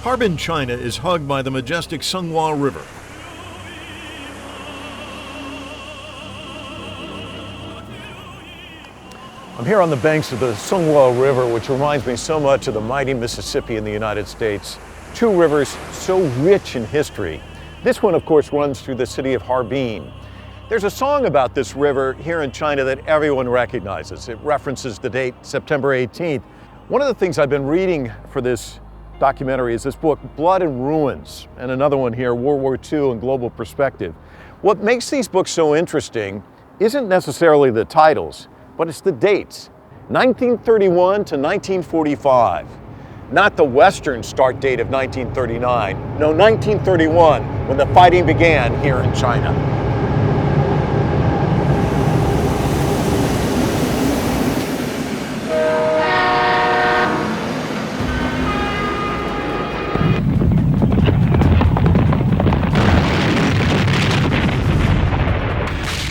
Harbin, China is hugged by the majestic Songhua River. I'm here on the banks of the Songhua River, which reminds me so much of the mighty Mississippi in the United States. Two rivers so rich in history. This one, of course, runs through the city of Harbin. There's a song about this river here in China that everyone recognizes. It references the date September 18th. One of the things I've been reading for this documentary is this book, Blood and Ruins, and another one here, World War II and Global Perspective. What makes these books so interesting isn't necessarily the titles, but it's the dates, 1931 to 1945. Not the Western start date of 1939, no, 1931, when the fighting began here in China.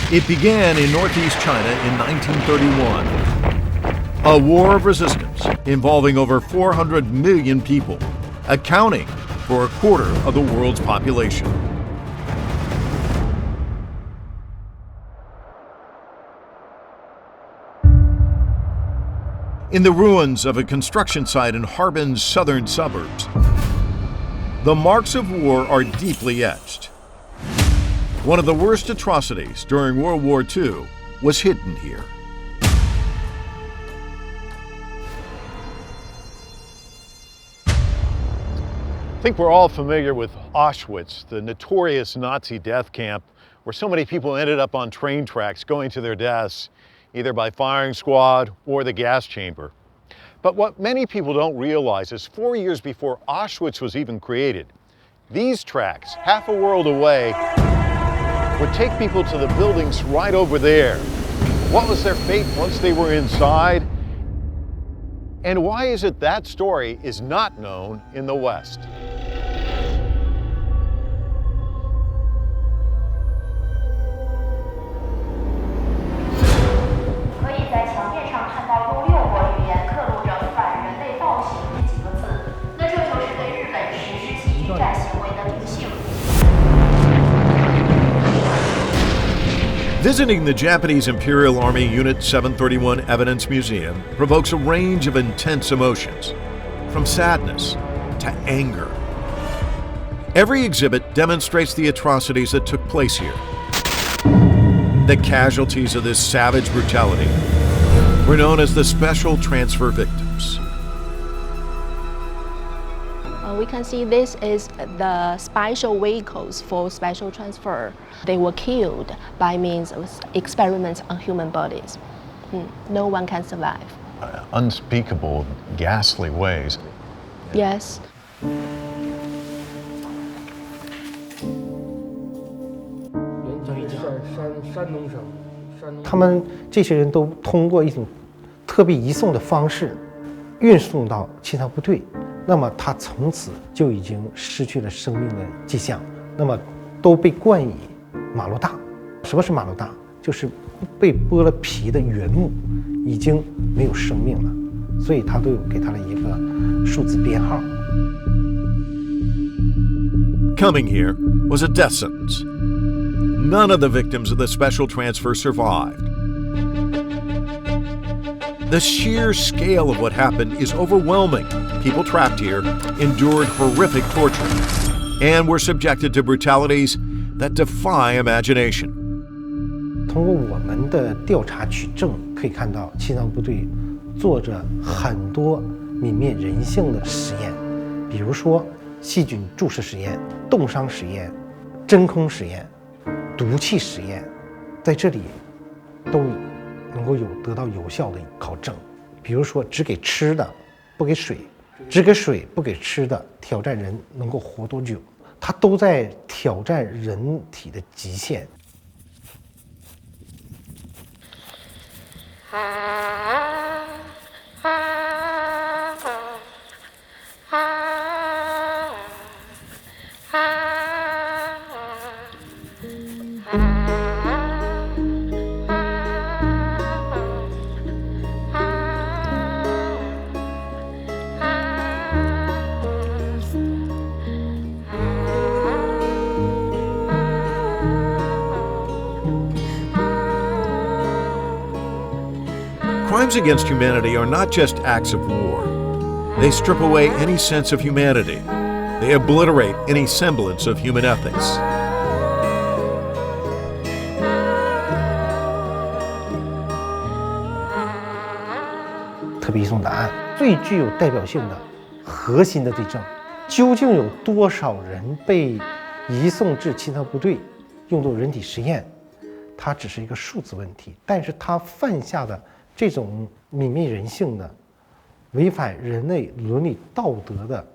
It began in northeast China in 1931. A war of resistance involving over 400 million people, accounting for a quarter of the world's population. In the ruins of a construction site in Harbin's southern suburbs, the marks of war are deeply etched. One of the worst atrocities during World War II was hidden here. I think we're all familiar with Auschwitz, the notorious Nazi death camp where so many people ended up on train tracks going to their deaths, either by firing squad or the gas chamber. But what many people don't realize is 4 years before Auschwitz was even created, these tracks, half a world away, would take people to the buildings right over there. What was their fate once they were inside? And why is it that story is not known in the West? Visiting the Japanese Imperial Army Unit 731 Evidence Museum provokes a range of intense emotions, from sadness to anger. Every exhibit demonstrates the atrocities that took place here. The casualties of this savage brutality were known as the special transfer victims. We can see this is the special vehicles for special transfer. They were killed by means of experiments on human bodies. No one can survive. Unspeakable, ghastly ways. Yes. 他们这些人都通过一种特别移送的方式运送到清仓部队。 那么他从此就已经失去了生命的迹象，那么都被冠以马路大。什么是马路大？就是被剥了皮的原木，已经没有生命了，所以他都给他了一个数字编号。Coming here was a death sentence. None of the victims of the special transfer survived. The sheer scale of what happened is overwhelming. People trapped here endured horrific torture and were subjected to brutalities that defy imagination. 通过我们的调查取证，可以看到西藏部队做着很多泯灭人性的实验，比如说细菌注射实验、冻伤实验、真空实验、毒气实验，在这里都能够得到有效的考证。比如说只给吃的，不给水；只给水不给吃的，挑战人能够活多久？它都在挑战人体的极限。Crimes against humanity are not just acts of war. They strip away any sense of humanity. They obliterate any semblance of human ethics. 特别移送档案最具有代表性的核心的罪证，究竟有多少人被移送至侵藏部队用作人体实验？它只是一个数字问题，但是它犯下的这种泯灭人性的、违反人类伦理道德的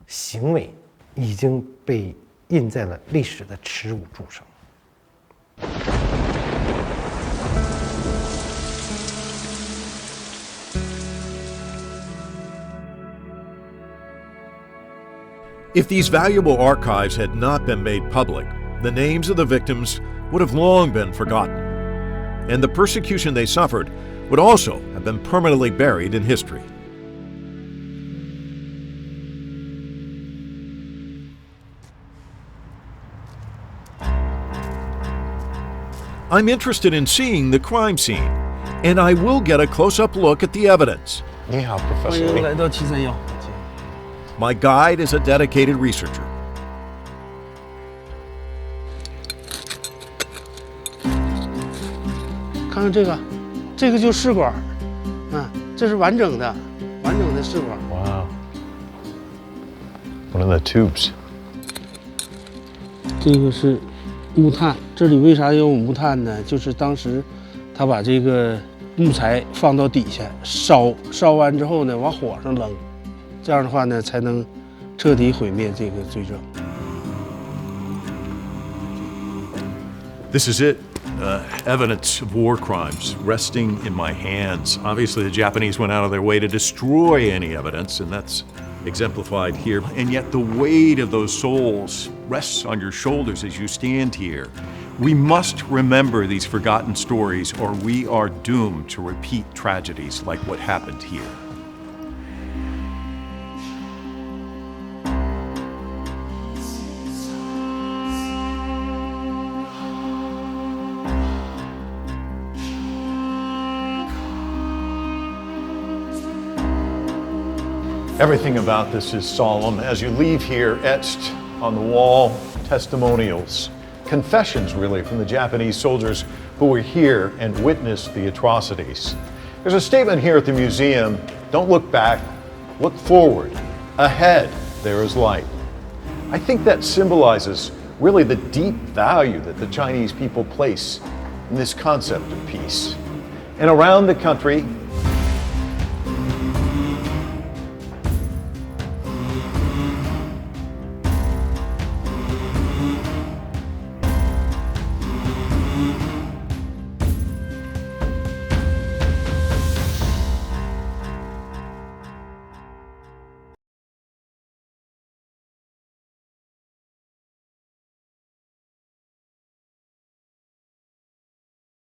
行为，已经被印在了历史的耻辱柱上。 If these valuable archives had not been made public, the names of the victims would have long been forgotten, and the persecution they suffered would also have been permanently buried in history. I'm interested in seeing the crime scene, and I will get a close-up look at the evidence. 你好，Professor。欢迎来到731。 My guide is a dedicated researcher. 看看这个，这个就是试管，这是完整的试管。 Wow. One of the tubes. 这个是木炭，这里为啥有木炭呢？就是当时他把这个木材放到底下烧完之后呢，往火上扔。 这样的话呢，才能彻底毁灭这个罪证。 This is it. Evidence of war crimes resting in my hands. Obviously, the Japanese went out of their way to destroy any evidence, and that's exemplified here. And yet the weight of those souls rests on your shoulders as you stand here. We must remember these forgotten stories, or we are doomed to repeat tragedies like what happened here. Everything about this is solemn. As you leave here, etched on the wall, testimonials, confessions really from the Japanese soldiers who were here and witnessed the atrocities. There's a statement here at the museum, don't look back, look forward. Ahead, there is light. I think that symbolizes really the deep value that the Chinese people place in this concept of peace. And around the country,